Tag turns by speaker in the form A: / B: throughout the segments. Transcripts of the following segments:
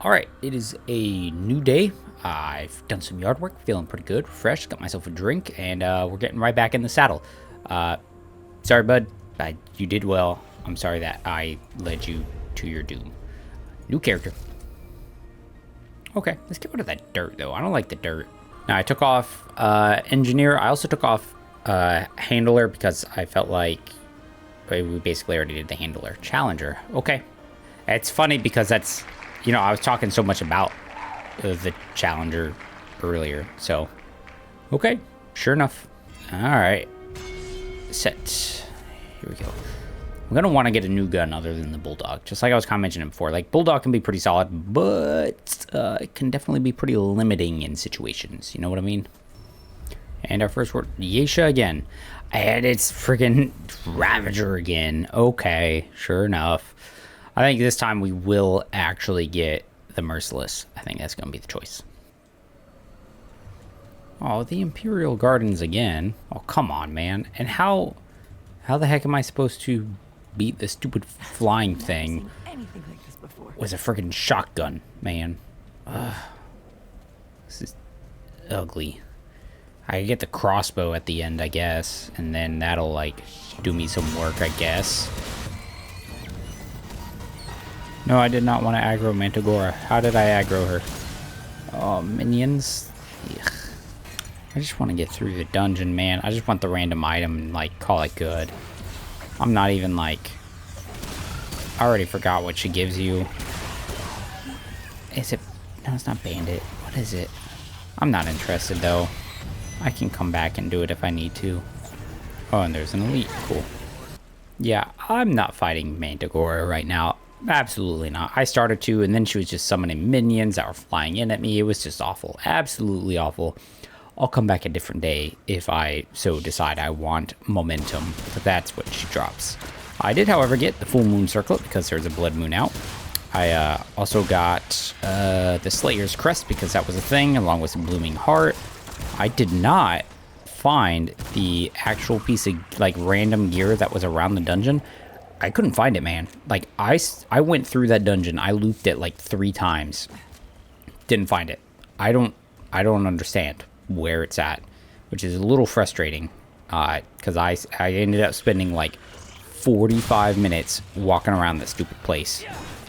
A: Alright, it is a new day. I've done some yard work, feeling pretty good, fresh, got myself a drink, and we're getting right back in the saddle. Sorry, bud. You did well. I'm sorry that I led you to your doom. New character. Okay, let's get rid of that dirt, though. I don't like the dirt. Now, I took off Engineer. I also took off Handler because I felt like we basically already did the Handler. Challenger. Okay. It's funny because that's... You know, I was talking so much about the Challenger earlier, so... Okay, sure enough. Alright. Set. Here we go. I'm going to want to get a new gun other than the Bulldog. Just like I was kind of mentioning before. Like, Bulldog can be pretty solid, but it can definitely be pretty limiting in situations. You know what I mean? And our first word, Yeisha again. And it's friggin' Ravager again. Okay, sure enough. I think this time we will actually get the Merciless. I think that's going to be the choice. Oh, the Imperial Gardens again. Oh, come on, man. And how the heck am I supposed to beat the stupid flying thing with a freaking shotgun, man? This is ugly. I could get the crossbow at the end, I guess, and then that'll, like, do me some work, I guess. No, I did not want to aggro Mantigora. How did I aggro her? Oh, minions. Ugh. I just want to get through the dungeon, man. I just want the random item and, like, call it good. I'm not even, like... I already forgot what she gives you. Is it... No, it's not Bandit. What is it? I'm not interested, though. I can come back and do it if I need to. Oh, and there's an elite. Cool. Yeah, I'm not fighting Mantigora right now. Absolutely not. I started to, and then she was just summoning minions that were flying in at me. It was just awful. Absolutely awful. I'll come back a different day if I so decide I want momentum. But that's what she drops. I did, however, get the full moon circlet because there's a blood moon out. I also got the Slayer's Crest because that was a thing, along with some blooming heart. I did not find the actual piece of, like, random gear that was around the dungeon. I couldn't find it, man. Like, I went through that dungeon. I looped it, like, 3 times. Didn't find it. I don't understand where it's at, which is a little frustrating. Because I ended up spending, like, 45 minutes walking around that stupid place.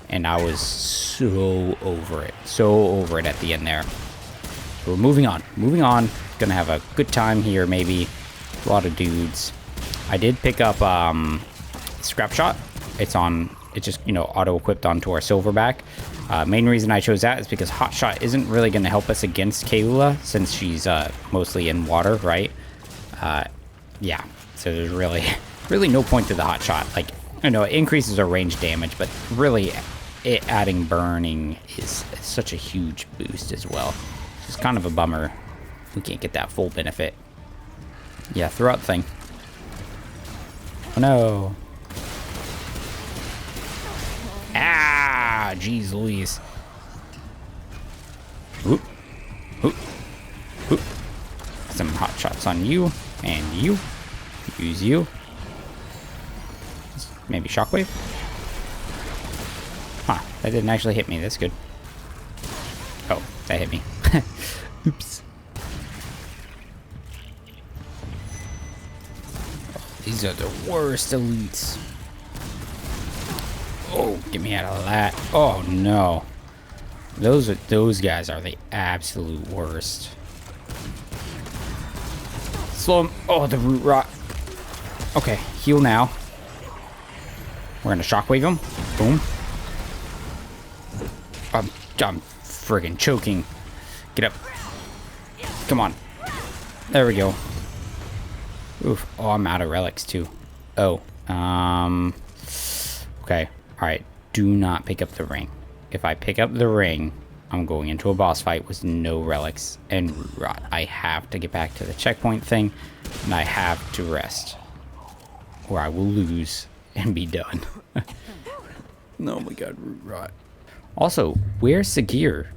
A: And I was so over it. So over it at the end there. So we're moving on. Moving on. Gonna have a good time here, maybe. A lot of dudes. I did pick up, Scrap Shot. It's just, you know, auto-equipped onto our Silverback. Main reason I chose that is because Hot Shot isn't really going to help us against Kaeula, since she's mostly in water, right? Yeah, so there's really no point to the Hot Shot. Like, you know, it increases our range damage, but really, it adding burning is such a huge boost as well. It's kind of a bummer we can't get that full benefit. Yeah, throw out the thing. Oh no. Ah, jeez Louise. Whoop. Whoop. Whoop. Some hot shots on you. And you. Use you. Maybe shockwave? Huh, that didn't actually hit me. That's good. Oh, that hit me. Oops. These are the worst elites. Oh, get me out of that. Oh, no. Those guys are the absolute worst. Slow him. Oh, the root rot. Okay, heal now. We're gonna shockwave him. Boom. I'm friggin' choking. Get up. Come on. There we go. Oof. Oh, I'm out of relics, too. Oh. Okay. Alright. Do not pick up the ring. If I pick up the ring, I'm going into a boss fight with no relics and root rot. I have to get back to the checkpoint thing, and I have to rest, or I will lose and be done. Oh my god, root rot. Also, where's the gear?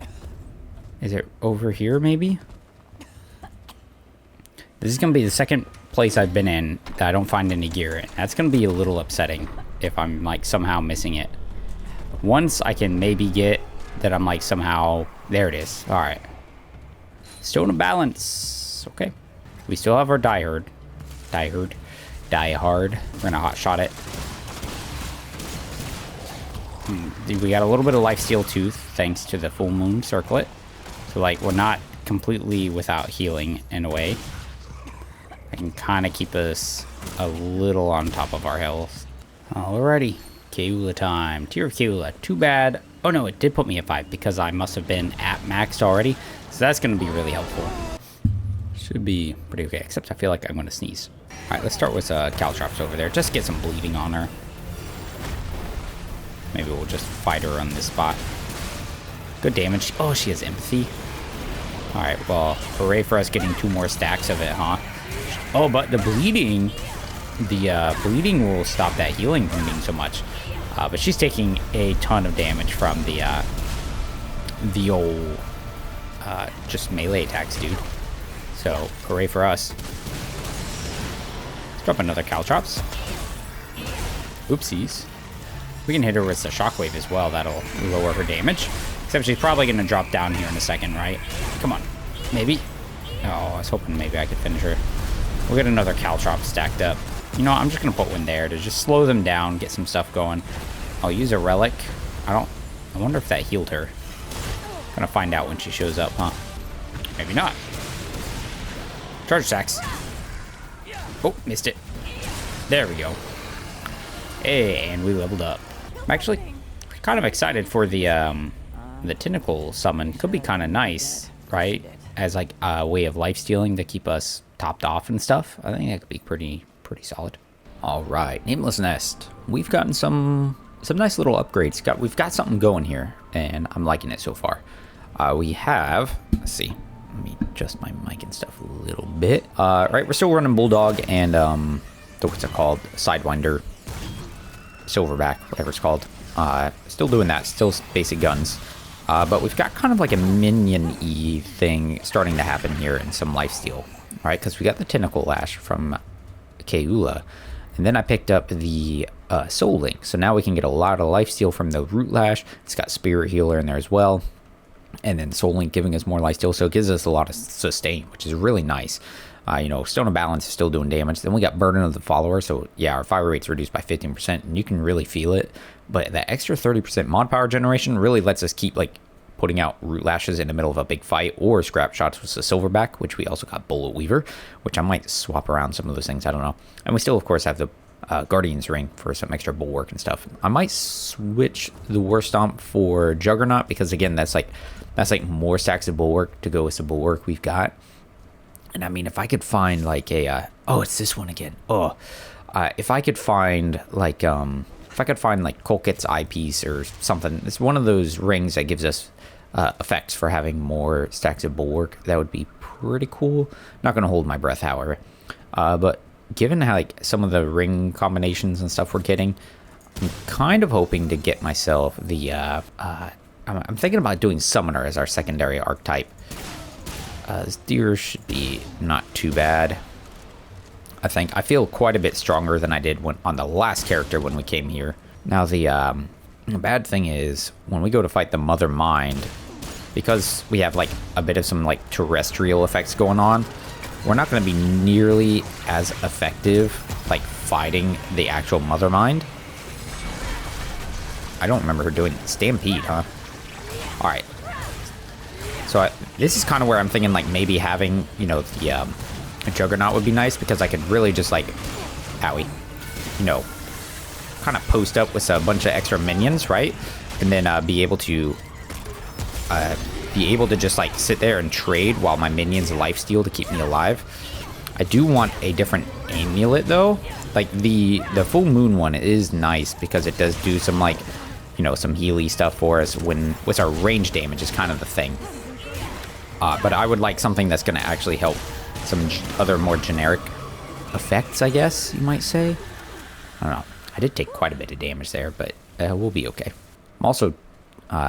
A: Is it over here, maybe? This is going to be the second place I've been in that I don't find any gear in. That's going to be a little upsetting if I'm, like, somehow missing it. Once I can maybe get that I'm like somehow... There it is. Alright. Still in a balance. Okay. We still have our Die Hard. We're gonna hot shot it. We got a little bit of lifesteal too, thanks to the full moon circlet. So like we're not completely without healing in a way. I can kind of keep us a little on top of our health. Alrighty, Kaeula time. Tear of Kaeula. Too bad. Oh no, it did put me at 5 because I must have been at maxed already. So that's going to be really helpful. Should be pretty okay, except I feel like I'm going to sneeze. Alright, let's start with Caltrops over there. Just get some bleeding on her. Maybe we'll just fight her on this spot. Good damage. Oh, she has empathy. Alright, well, hooray for us getting 2 more stacks of it, huh? Oh, but the bleeding... The bleeding will stop that healing from being so much. But she's taking a ton of damage from the old... just melee attacks, dude. So, hooray for us. Let's drop another Caltrops. Oopsies. We can hit her with the shockwave as well. That'll lower her damage. Except she's probably going to drop down here in a second, right? Come on. Maybe? Oh, I was hoping maybe I could finish her. We'll get another Caltrop stacked up. You know, I'm just going to put one there to just slow them down, get some stuff going. I'll use a relic. I wonder if that healed her. Gonna find out when she shows up, huh? Maybe not. Charge stacks. Oh, missed it. There we go. Hey, and we leveled up. I'm actually kind of excited for the tentacle summon. Could be kind of nice, right? As like a way of life stealing to keep us topped off and stuff. I think that could be pretty solid. All right, Nameless Nest. We've gotten some nice little upgrades. We've got something going here, and I'm liking it so far. We have, let's see, let me adjust my mic and stuff a little bit. Right, we're still running Bulldog and what's it called? Sidewinder, Silverback, whatever it's called. Still doing that, still basic guns. But we've got kind of like a minion-y thing starting to happen here in some lifesteal, right? Because we got the Tentacle Lash from Kaeula, and then I picked up the Soul Link. So now we can get a lot of lifesteal from the Root Lash. It's got Spirit Healer in there as well. And then Soul Link giving us more lifesteal, so it gives us a lot of sustain, which is really nice. You know, Stone of Balance is still doing damage. Then we got Burden of the Follower, so yeah, our fire rate's reduced by 15%, and you can really feel it. But that extra 30% mod power generation really lets us keep, like, putting out Root Lashes in the middle of a big fight, or Scrap Shots with the Silverback, which we also got Bullet Weaver, which I might swap around some of those things, I don't know. And we still, of course, have the Guardian's Ring for some extra bulwark and stuff. I might switch the War Stomp for Juggernaut, because again, that's like more stacks of bulwark to go with the bulwark we've got. And I mean, if I could find like a oh, it's this one again. Oh, if I could find like Kolkit's eyepiece or something, it's one of those rings that gives us effects for having more stacks of bulwark. That would be pretty cool. Not gonna hold my breath, however. But given how like some of the ring combinations and stuff we're getting, I'm kind of hoping to get myself the I'm thinking about doing Summoner as our secondary archetype. This deer should be not too bad. I think I feel quite a bit stronger than I did on the last character when we came here. Now the bad thing is when we go to fight the Mother Mind, because we have like a bit of some like terrestrial effects going on, we're not going to be nearly as effective like fighting the actual Mother Mind. I don't remember her doing Stampede, huh? All right. So this is kind of where I'm thinking like maybe having, you know, the Juggernaut would be nice, because I could really just like, owie, you know, kind of post up with a bunch of extra minions, right? And then be able to just like sit there and trade while my minions lifesteal to keep me alive. I do want a different amulet though. Like the full moon one is nice because it does do some like, you know, some healy stuff for us when with our range damage is kind of the thing. But I would like something that's going to actually help some other more generic effects, I guess you might say. I don't know. I did take quite a bit of damage there, but we'll be okay. I'm also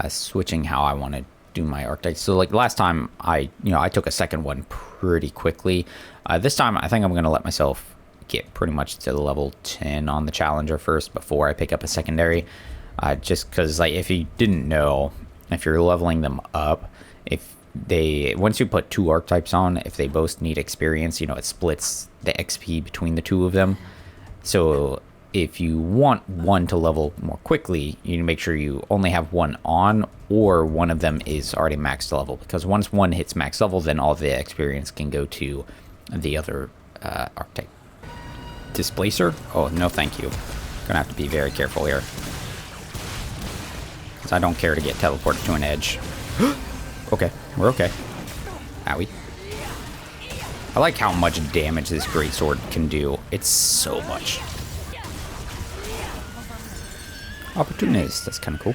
A: switching how I want to do my archetypes. So like last time I took a second one pretty quickly. This time I think I'm going to let myself get pretty much to the level 10 on the Challenger first before I pick up a secondary. Just because like if you didn't know, if you're leveling them up, if they, once you put 2 archetypes on, if they both need experience, you know, it splits the XP between the 2 of them. So if you want one to level more quickly, you need to make sure you only have one on, or one of them is already max level, because once one hits max level, then all the experience can go to the other archetype. Displacer? Oh, no thank you. Gonna have to be very careful here, because I don't care to get teleported to an edge. Okay, we're okay. Owie. I like how much damage this greatsword can do. It's so much. Opportunist, that's kind of cool.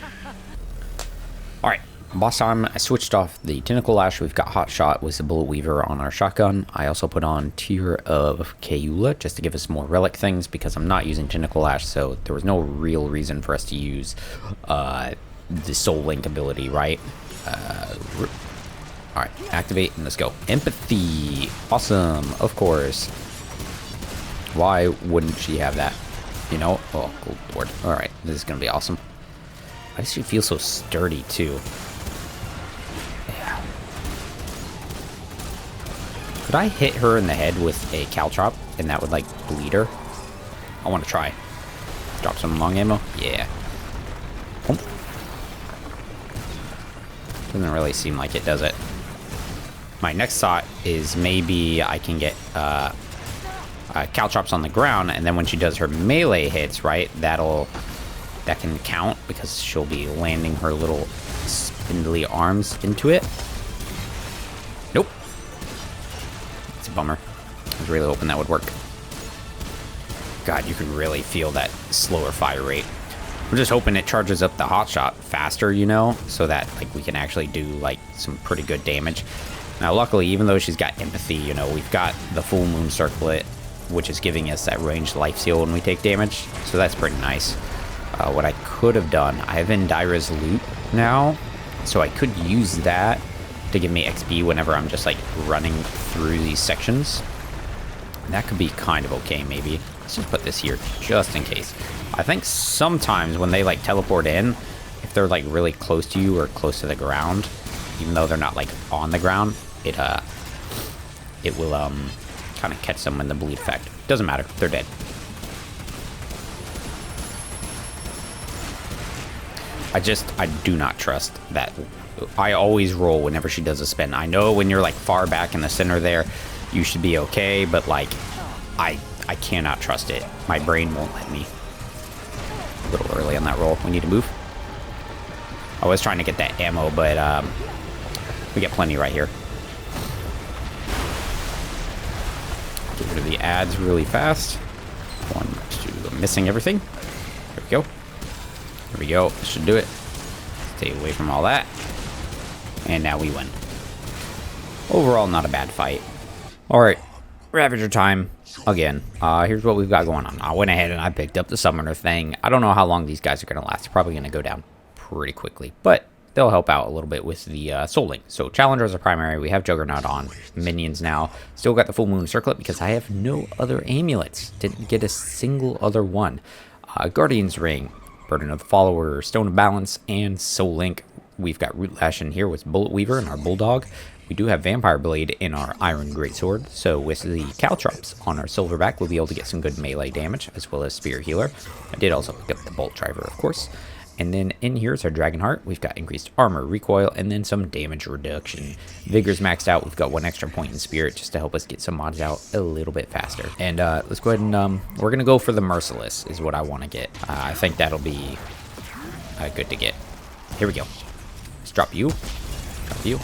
A: Alright, boss time. I switched off the Tentacle Lash. We've got Hot Shot with the Bullet Weaver on our shotgun. I also put on Tear of Kaeula just to give us more relic things, because I'm not using Tentacle Lash, so there was no real reason for us to use the Soul Link ability, right? Alright, activate and let's go. Empathy. Awesome, of course. Why wouldn't she have that? You know? Oh, gold board. Alright, this is gonna be awesome. Why does she feel so sturdy, too? Yeah. Could I hit her in the head with a Caltrop and that would, like, bleed her? I want to try. Drop some long ammo? Yeah. Oh. Doesn't really seem like it, does it? My next thought is maybe I can get Caltrops on the ground, and then when she does her melee hits, right, that can count, because she'll be landing her little spindly arms into it. Nope. It's a bummer. I was really hoping that would work. God, you could really feel that slower fire rate. I'm just hoping it charges up the Hot Shot faster, you know, so that, like, we can actually do, like, some pretty good damage. Now, luckily, even though she's got Empathy, you know, we've got the Full Moon Circlet, which is giving us that ranged life steal when we take damage, so that's pretty nice. What I could have done, I have Indira's Loot now, so I could use that to give me XP whenever I'm just, like, running through these sections. That could be kind of okay, maybe. Let's just put this here, just in case. I think sometimes when they, like, teleport in, if they're, like, really close to you or close to the ground, even though they're not, like, on the ground, it will, kind of catch them in the bleed effect. Doesn't matter, they're dead. I do not trust that. I always roll whenever she does a spin. I know when you're, like, far back in the center there, you should be okay, but, like, I cannot trust it. My brain won't let me. A little early on that roll. We need to move. I was trying to get that ammo, but we get plenty right here. Get rid of the ads really fast. 1, 2, I'm missing everything. There we go. There we go. This should do it. Stay away from all that. And now we win. Overall, not a bad fight. Alright, Ravager time. Again, here's what we've got going on. I went ahead and I picked up the Summoner thing. I don't know how long these guys are going to last. They're probably going to go down pretty quickly. But they'll help out a little bit with the Soul Link. So Challengers are primary. We have Juggernaut on. Minions now. Still got the Full Moon Circlet because I have no other amulets. Didn't get a single other one. Guardian's Ring, Burden of the Follower, Stone of Balance, and Soul Link. We've got Root Lash in here with Bullet Weaver and our Bulldog. We do have Vampire Blade in our Iron Greatsword, so with the Caltrops on our Silverback, we'll be able to get some good melee damage, as well as Spear Healer. I did also pick up the Bolt Driver, of course. And then in here is our Dragonheart. We've got increased armor, recoil, and then some damage reduction. Vigor's maxed out. We've got 1 extra point in Spirit just to help us get some mods out a little bit faster. And let's go ahead and, we're going to go for the Merciless is what I want to get. I think that'll be good to get. Here we go. Let's drop you. Drop you.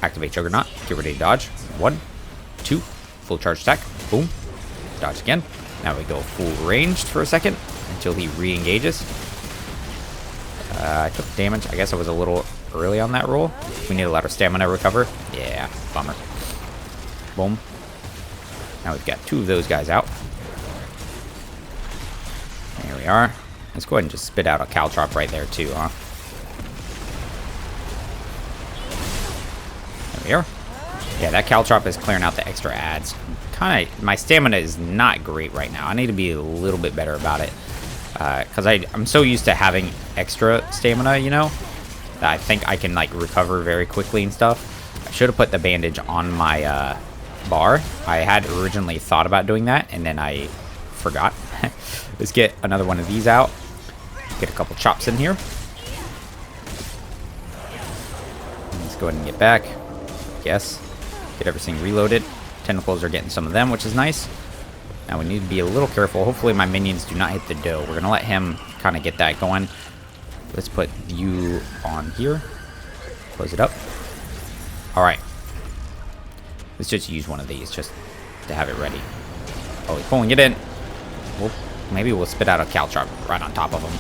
A: Activate Juggernaut. Get ready to dodge. 1, 2. Full charge attack. Boom. Dodge again. Now we go full ranged for a second until he re-engages. I took damage. I guess I was a little early on that roll. We need a lot of stamina to recover. Yeah, bummer. Boom. Now we've got 2 of those guys out. There we are. Let's go ahead and just spit out a Caltrop right there too, huh? There we are. Yeah, that Caltrop is clearing out the extra ads. My stamina is not great right now. I need to be a little bit better about it. Because I'm so used to having extra stamina, you know? that I think I can like recover very quickly and stuff. I should have put the bandage on my bar. I had originally thought about doing that, and then I forgot. Let's get another one of these out. Get a couple chops in here. Let's go ahead and get back. Yes. Get everything reloaded. Tentacles are getting some of them, which is nice. Now we need to be a little careful. Hopefully my minions do not hit the dough. We're going to let him kind of get that going. Let's put you on here. Close it up. Alright. Let's just use one of these just to have it ready. Oh, he's pulling it in. Maybe we'll spit out a Caltrop right on top of him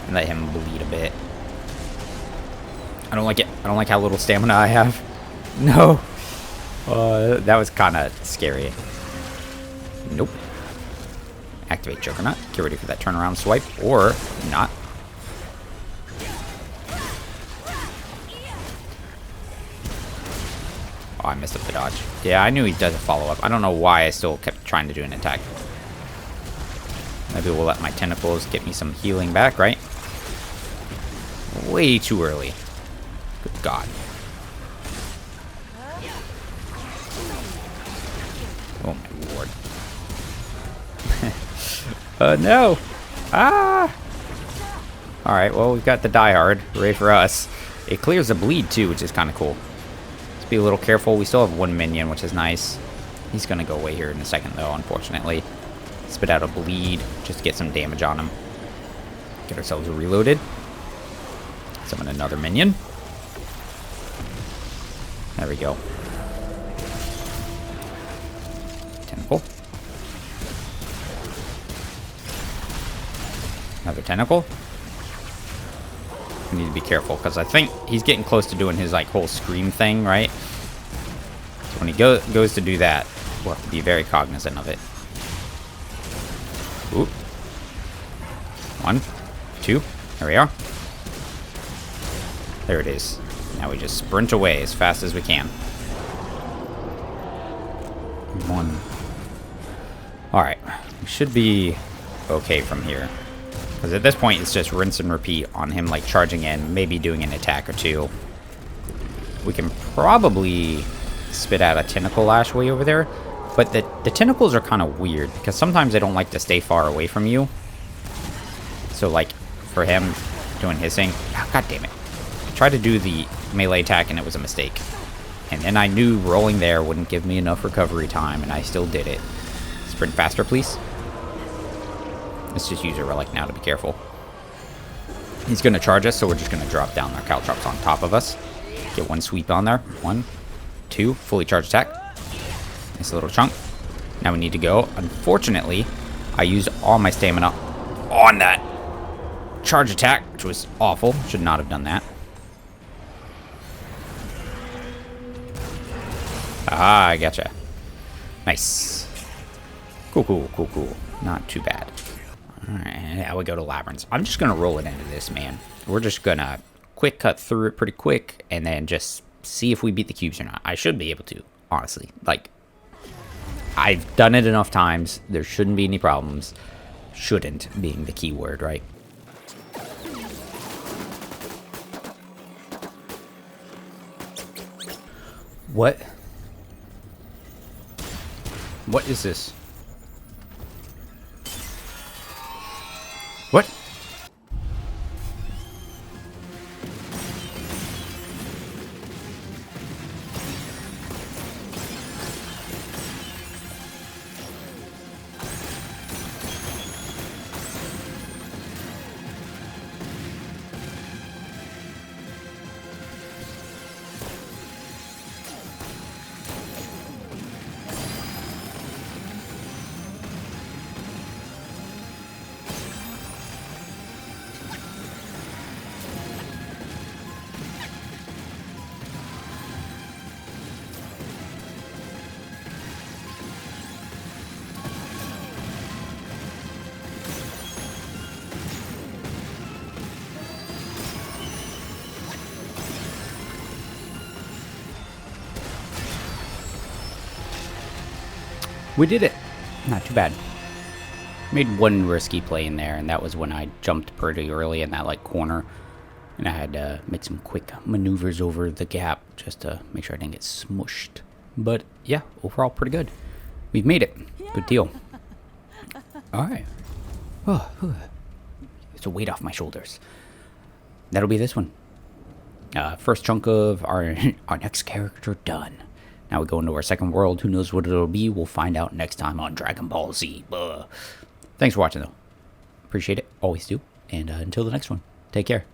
A: and let him bleed a bit. I don't like it. I don't like how little stamina I have. No. That was kind of scary. Nope. Activate Juggernaut. Get ready for that turnaround swipe. Or not. Oh, I messed up the dodge. Yeah, I knew he does a follow-up. I don't know why I still kept trying to do an attack. Maybe we'll let my tentacles get me some healing back, right? Way too early. Good God. Oh, my lord. No. Ah! Alright, well, we've got the Die Hard. Hooray for us. It clears the bleed, too, which is kind of cool. Let's be a little careful. We still have one minion, which is nice. He's going to go away here in a second, though, unfortunately. Spit out a bleed. Just to get some damage on him. Get ourselves reloaded. Summon another minion. There we go. Tentacle. Another tentacle. We need to be careful because I think he's getting close to doing his like whole scream thing, right? So when he goes to do that, we'll have to be very cognizant of it. Ooh. 1, 2. There we are. There it is. Now we just sprint away as fast as we can. 1. Alright. We should be okay from here. Because at this point, it's just rinse and repeat on him, like, charging in, maybe doing an attack or two. We can probably spit out a tentacle lash way over there. But the tentacles are kind of weird, because sometimes they don't like to stay far away from you. So, like, for him doing his thing... Oh, God damn it. I tried to do the melee attack, and it was a mistake. And then I knew rolling there wouldn't give me enough recovery time, and I still did it. Sprint faster, please. Let's just use a relic now to be careful. He's going to charge us, so we're just going to drop down our Caltrops on top of us. Get one sweep on there. 1, 2, fully charged attack. Nice little chunk. Now we need to go. Unfortunately, I used all my stamina on that charge attack, which was awful. Should not have done that. Ah, I gotcha. Nice. Cool, cool, cool, cool. Not too bad. Alright, now we go to Labyrinth. I'm just going to roll it into this, man. We're just going to quick cut through it pretty quick and then just see if we beat the cubes or not. I should be able to, honestly. Like, I've done it enough times. There shouldn't be any problems. Shouldn't being the key word, right? What? What is this? What? We did it. Not too bad. Made one risky play in there, and that was when I jumped pretty early in that like corner. And I had to make some quick maneuvers over the gap just to make sure I didn't get smushed. But yeah, overall pretty good. We've made it. Good deal. Alright. It's a weight off my shoulders. That'll be this one. First chunk of our next character done. Now we go into our second world. Who knows what it'll be? We'll find out next time on Dragon Ball Z. Thanks for watching, though. Appreciate it. Always do. And until the next one, take care.